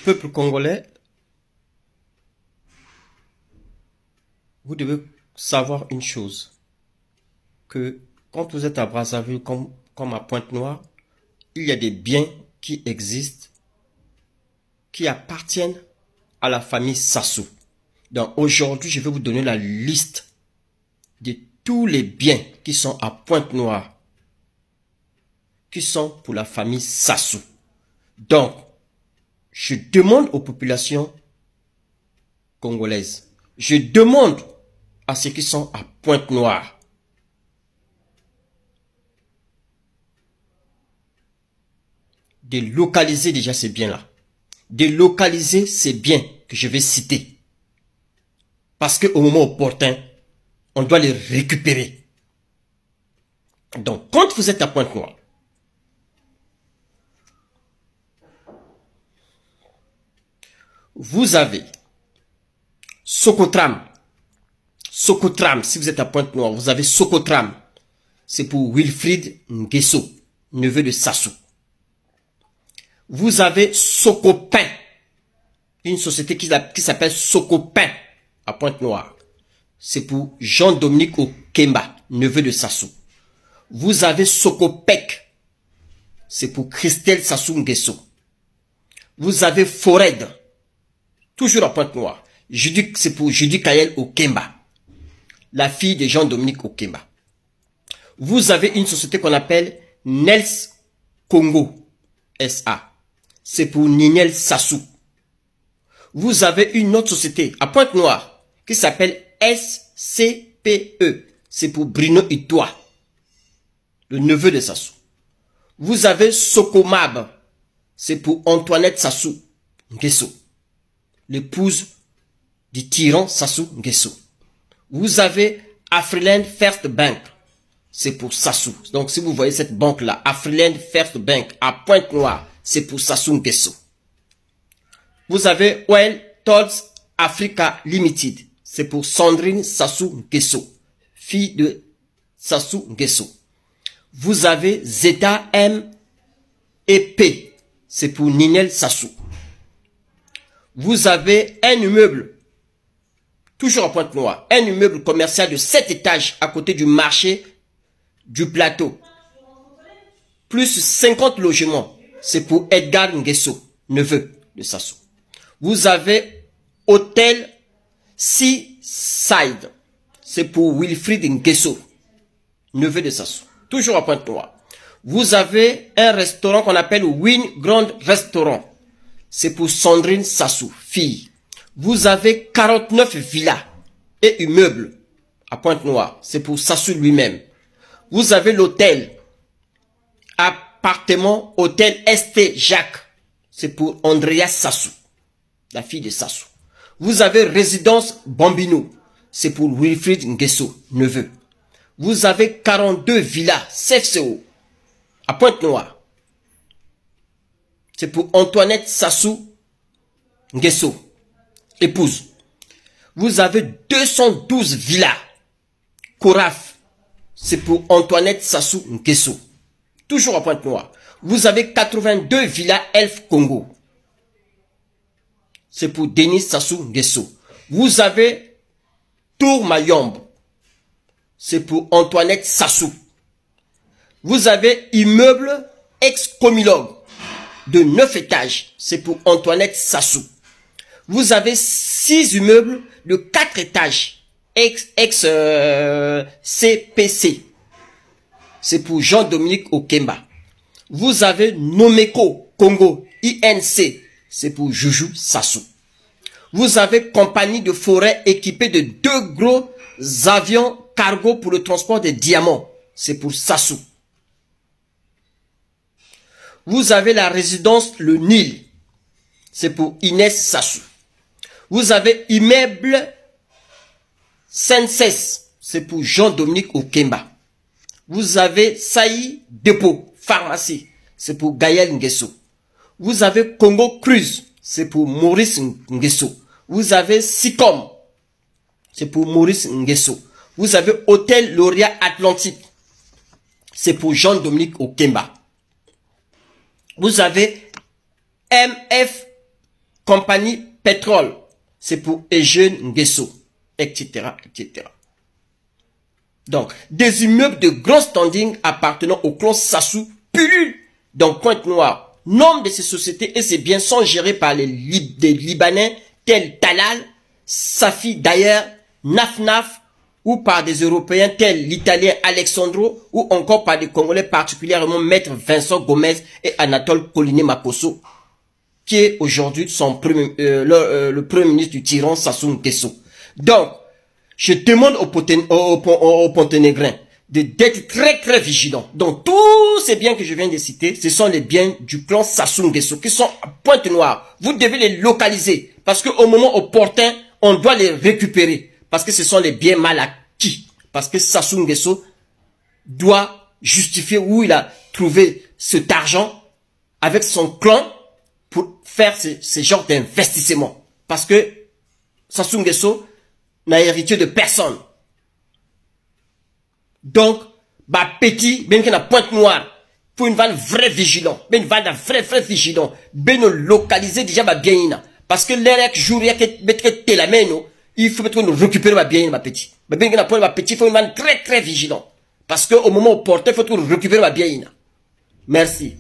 Peuple congolais, vous devez savoir une chose, que quand vous êtes à Brazzaville comme à Pointe-Noire, il y a des biens qui existent, qui appartiennent à la famille Sassou. Donc aujourd'hui, je vais vous donner la liste de tous les biens qui sont à Pointe-Noire, qui sont pour la famille Sassou. Donc, je demande aux populations congolaises, je demande à ceux qui sont à Pointe-Noire, de localiser déjà ces biens-là. De localiser ces biens que je vais citer. Parce qu'au moment opportun, on doit les récupérer. Donc, quand vous êtes à Pointe-Noire, vous avez Socotram. Socotram, si vous êtes à Pointe-Noire, vous avez Socotram. C'est pour Wilfried Nguesso, neveu de Sassou. Vous avez Socopin, une société qui s'appelle Socopin à Pointe-Noire. C'est pour Jean-Dominique Okemba, neveu de Sassou. Vous avez Socopec, c'est pour Christelle Sassou Nguesso. Vous avez Fored, toujours à Pointe-Noire. C'est pour Judy Kayel Okemba, la fille de Jean-Dominique Okemba. Vous avez une société qu'on appelle Nels Congo SA. C'est pour Ninel Sassou. Vous avez une autre société à Pointe-Noire qui s'appelle SCPE. C'est pour Bruno Itoa, le neveu de Sassou. Vous avez Socomab. C'est pour Antoinette Sassou Nguesso, l'épouse du tyran Sassou Nguesso. Vous avez Afriland First Bank. C'est pour Sassou. Donc si vous voyez cette banque-là, Afriland First Bank à Pointe-Noire, c'est pour Sassou Nguesso. Vous avez Oil Tolls Africa Limited. C'est pour Sandrine Sassou Nguesso, fille de Sassou Nguesso. Vous avez Zeta M et P. C'est pour Ninel Sassou. Vous avez un immeuble, toujours à Pointe-Noire, un immeuble commercial de 7 étages à côté du marché du plateau. Plus 50 logements. C'est pour Edgar Nguesso, neveu de Sassou. Vous avez Hôtel Seaside. C'est pour Wilfried Nguesso, neveu de Sassou. Toujours à Pointe-Noire. Vous avez un restaurant qu'on appelle Win Grand Restaurant. C'est pour Sandrine Sassou, fille. Vous avez 49 villas et immeubles à Pointe-Noire. C'est pour Sassou lui-même. Vous avez l'hôtel, appartement, hôtel ST Jacques. C'est pour Andrea Sassou, la fille de Sassou. Vous avez résidence Bambino. C'est pour Wilfried Nguesso, neveu. Vous avez 42 villas CFCO à Pointe-Noire. C'est pour Antoinette Sassou Nguesso, épouse. Vous avez 212 villas Coraf. C'est pour Antoinette Sassou Nguesso. Toujours à Pointe-Noire. Vous avez 82 villas Elf Congo. C'est pour Denis Sassou Nguesso. Vous avez Tour Mayombe. C'est pour Antoinette Sassou. Vous avez immeuble ex-comilogue de 9 étages. C'est pour Antoinette Sassou. Vous avez 6 immeubles de 4 étages. CPC. C'est pour Jean-Dominique Okemba. Vous avez Nomeko Congo INC. C'est pour Joujou Sassou. Vous avez compagnie de forêt équipée de 2 gros avions cargo pour le transport des diamants. C'est pour Sassou. Vous avez la résidence Le Nil. C'est pour Inès Sassou. Vous avez immeuble Senses. C'est pour Jean-Dominique Okemba. Vous avez Saï Dépôt, pharmacie. C'est pour Gaël Nguesso. Vous avez Congo Cruise. C'est pour Maurice Nguesso. Vous avez Sicom. C'est pour Maurice Nguesso. Vous avez Hôtel Lauria Atlantique. C'est pour Jean-Dominique Okemba. Vous avez MF Compagnie pétrole, c'est pour Eugène Nguesso, etc., etc. Donc, des immeubles de grand standing appartenant au clan Sassou pullulent dans Pointe-Noire. Nombre de ces sociétés et ces biens sont gérés par des Libanais tels Talal, Safi d'ailleurs, Naf ou par des Européens tels l'Italien Alexandro ou encore par des Congolais particulièrement Maître Vincent Gomez et Anatole Coliné Makosso, qui est aujourd'hui le premier ministre du tyran Sassou Nguesso. Donc, je demande aux Ponténégrins d'être très très vigilants. Donc tous ces biens que je viens de citer, ce sont les biens du clan Sassou Nguesso qui sont à Pointe-Noire. Vous devez les localiser parce qu'au moment opportun, on doit les récupérer parce que ce sont les biens mal acquis. Parce que Sassou Nguesso doit justifier où il a trouvé cet argent avec son clan pour faire ce genre d'investissement. Parce que Sassou Nguesso n'a hérité de personne. Donc, bah petit, ben qu'on a Pointe-Noire, pour une vanne vraie vigilant, ben une vanne vraie vigilant, ben nous localiser déjà ma bien. Parce que l'air jour, il y a que mettre la main, il faut mettre nous récupérer ma bien, ma petit. Mais ben qu'on a ma petit, il faut une vanne très vigilant. Parce que au moment opportun, il faut nous récupérer ma bien. Merci.